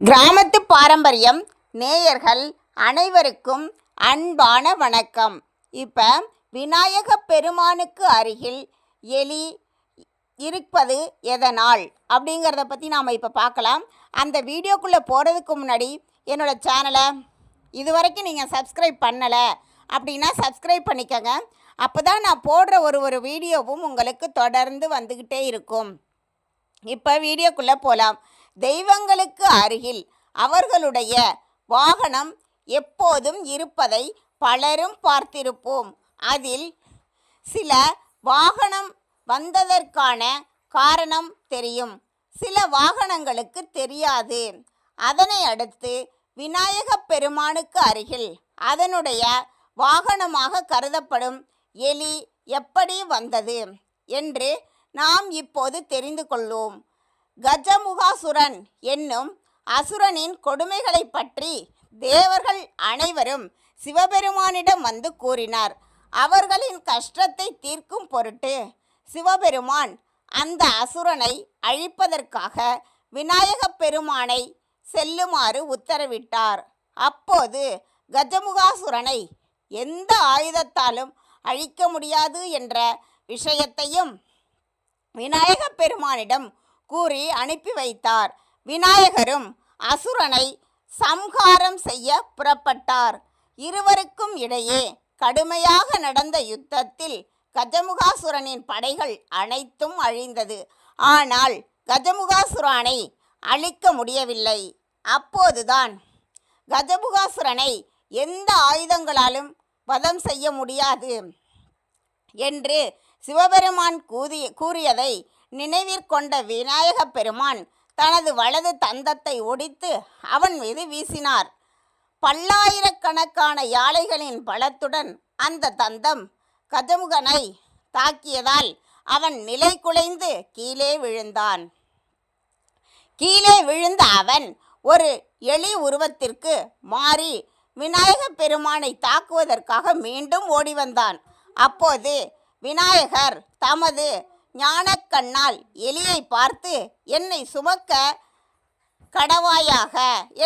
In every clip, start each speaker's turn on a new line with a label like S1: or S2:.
S1: கிராமத்து பாரம்பரியம் நேயர்கள் அனைவருக்கும் அன்பான வணக்கம். இப்போ விநாயக பெருமானுக்கு அருகில் எலி இருப்பது எதனால் அப்படிங்கிறத பற்றி நாம் இப்போ பார்க்கலாம். அந்த வீடியோக்குள்ளே போகிறதுக்கு முன்னாடி என்னோடய சேனலை இதுவரைக்கும் நீங்கள் சப்ஸ்கிரைப் பண்ணலை அப்படின்னா சப்ஸ்கிரைப் பண்ணிக்கோங்க. அப்போ தான் நான் போடுற ஒரு வீடியோவும் உங்களுக்கு தொடர்ந்து வந்துக்கிட்டே இருக்கும். இப்போ வீடியோக்குள்ளே போகலாம். தெய்வங்களுக்கு அருகில் அவர்களுடைய வாகனம் எப்போதும் இருப்பதை பலரும் பார்த்திருப்போம். அதில் சில வாகனம் வந்ததற்கான காரணம் தெரியும், சில வாகனங்களுக்கு தெரியாது. அதனை அடுத்து விநாயக பெருமானுக்கு அருகில் அதனுடைய வாகனமாக கருதப்படும் எலி எப்படி வந்தது என்று நாம் இப்போது தெரிந்து கொள்வோம். கஜமுகாசுரன் என்னும் அசுரனின் கொடுமைகளை பற்றி தேவர்கள் அனைவரும் சிவபெருமானிடம் வந்து கூறினார். அவர்களின் கஷ்டத்தை தீர்க்கும் பொருட்டு சிவபெருமான் அந்த அசுரனை அழிப்பதற்காக விநாயக பெருமானை செல்லுமாறு உத்தரவிட்டார். அப்போது கஜமுகாசுரனை எந்த ஆயுதத்தாலும் அழிக்க முடியாது என்ற விஷயத்தையும் விநாயக பெருமானிடம் கூறி அனுப்பி வைத்தார். விநாயகரும் அசுரனை சம்ஹாரம் செய்ய புறப்பட்டார். இருவருக்கும் இடையே கடுமையாக நடந்த யுத்தத்தில் கஜமுகாசுரனின் படைகள் அனைத்தும் அழிந்தது. ஆனால் கஜமுகாசுரனை அழிக்க முடியவில்லை. அப்போதுதான் கஜமுகாசுரனை எந்த ஆயுதங்களாலும் வதம் செய்ய முடியாது என்று சிவபெருமான் கூறியதை நினைவிற்கொண்ட விநாயக பெருமான் தனது வலது தந்தத்தை ஒடித்து அவன் மீது வீசினார். பல்லாயிரக்கணக்கான யாளைகளின் பலத்துடன் அந்த தந்தம் கஜமுகனை தாக்கியதால் அவன் நிலை குலைந்து கீழே விழுந்தான். கீழே விழுந்த அவன் ஒரு எலி உருவத்திற்கு மாறி விநாயக பெருமானை தாக்குவதற்காக மீண்டும் ஓடி வந்தான். அப்போது விநாயகர் தமது ஞானக்கண்ணால் எலியை பார்த்து என்னை சுமக்க கடவாயாக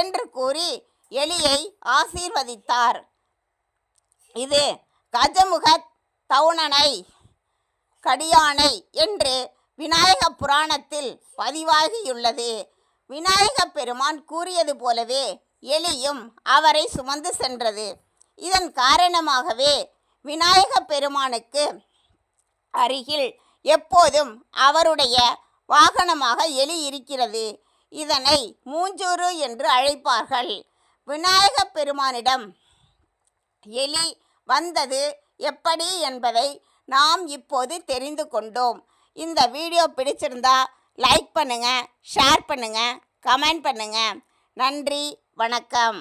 S1: என்று கூறி எலியை ஆசீர்வதித்தார். இது கஜமுக தவுணனை கடியானை என்று விநாயக புராணத்தில் பதிவாகியுள்ளது. விநாயக பெருமான் கூறியது போலவே எலியும் அவரை சுமந்து சென்றது. இதன் காரணமாகவே விநாயக பெருமானுக்கு அருகில் எப்போதும் அவருடைய வாகனமாக எலி இருக்கிறது. இதனை மூஞ்சூறு என்று அழைப்பார்கள். விநாயக பெருமானிடம் எலி வந்தது எப்படி என்பதை நாம் இப்போது தெரிந்து கொண்டோம். இந்த வீடியோ பிடிச்சிருந்தா லைக் பண்ணுங்கள், ஷேர் பண்ணுங்கள், கமெண்ட் பண்ணுங்கள். நன்றி, வணக்கம்.